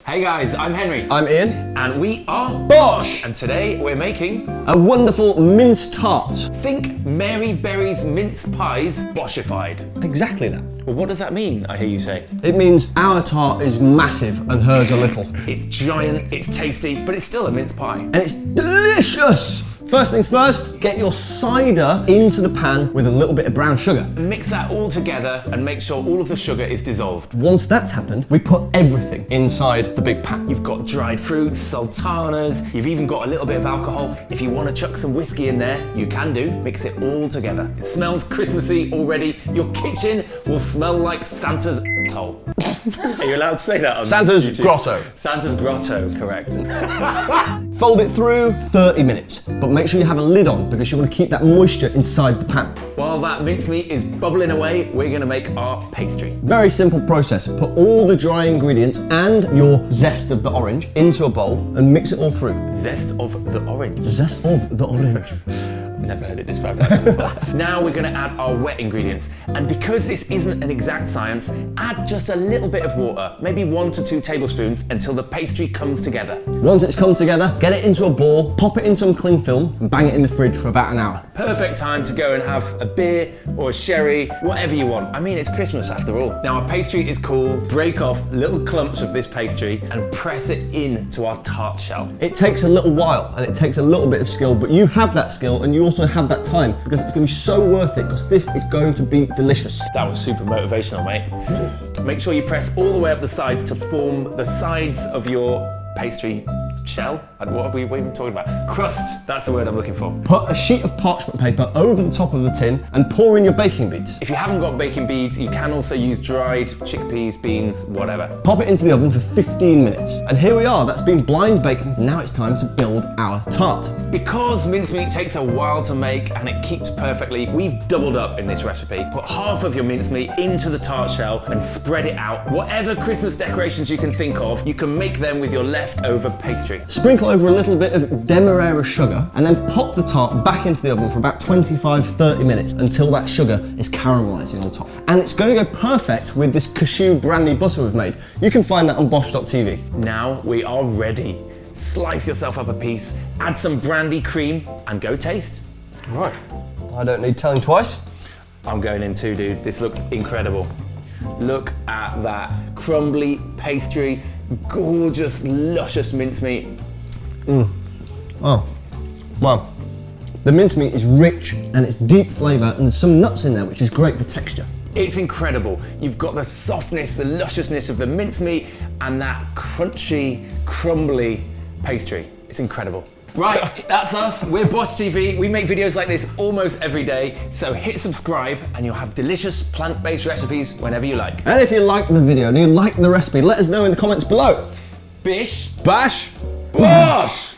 Hey guys, I'm Henry. I'm Ian. And we are BOSH! And today we're making A wonderful mince tart. Think Mary Berry's mince pies BOSHified. Exactly that. Well, what does that mean, I hear you say? It means our tart is massive and hers a little. It's giant, it's tasty, but it's still a mince pie. And it's delicious! First things first, get your cider into the pan with a little bit of brown sugar. Mix that all together and make sure all of the sugar is dissolved. Once that's happened, we put everything inside the big pan. You've got dried fruits, sultanas, you've even got a little bit of alcohol. If you want to chuck some whiskey in there, you can do. Mix it all together. It smells Christmassy already. Your kitchen will smell like Santa's hole. Are you allowed to say that on Santa's YouTube? grotto. Santa's grotto, correct. Fold it through 30 minutes, but make sure you have a lid on because you want to keep that moisture inside the pan. While that mincemeat is bubbling away, we're going to make our pastry. Very simple process. Put all the dry ingredients and your zest of the orange into a bowl and mix it all through. Zest of the orange. Zest of the orange. Never heard it described like that before. Now we're going to add our wet ingredients. And because this isn't an exact science, add just a little bit of water, maybe 1 to 2 tablespoons until the pastry comes together. Once it's come together, get it into a ball, pop it in some cling film and bang it in the fridge for about an hour. Perfect time to go and have a beer or a sherry, whatever you want. I mean, it's Christmas after all. Now our pastry is cool. Break off little clumps of this pastry and press it into our tart shell. It takes a little while and it takes a little bit of skill, but you have that skill and you also have that time because it's going to be so worth it because this is going to be delicious. That was super motivational, mate. Make sure you press all the way up the sides to form the sides of your pastry shell. And what are we even talking about? Crust, that's the word I'm looking for. Put a sheet of parchment paper over the top of the tin and pour in your baking beads. If you haven't got baking beads, you can also use dried chickpeas, beans, whatever. Pop it into the oven for 15 minutes. And here we are, that's been blind baking. Now it's time to build our tart. Because mincemeat takes a while to make and it keeps perfectly, we've doubled up in this recipe. Put half of your mincemeat into the tart shell and spread it out. Whatever Christmas decorations you can think of, you can make them with your leftover pastry. Sprinkle over a little bit of demerara sugar and then pop the tart back into the oven for about 25-30 minutes until that sugar is caramelizing on top. And it's going to go perfect with this cashew brandy butter we've made. You can find that on bosh.tv. Now we are ready. Slice yourself up a piece, add some brandy cream and go taste. Right, I don't need telling twice. I'm going in too, dude. This looks incredible. Look at that crumbly pastry, gorgeous, luscious mincemeat. Oh, wow. The mincemeat is rich and it's deep flavour and there's some nuts in there which is great for texture. It's incredible. You've got the softness, the lusciousness of the mincemeat and that crunchy, crumbly pastry. It's incredible. Right, that's us. We're BOSH TV. We make videos like this almost every day. So hit subscribe and you'll have delicious plant-based recipes whenever you like. And if you like the video and you like the recipe, let us know in the comments below. Bish, Bash! BOSH!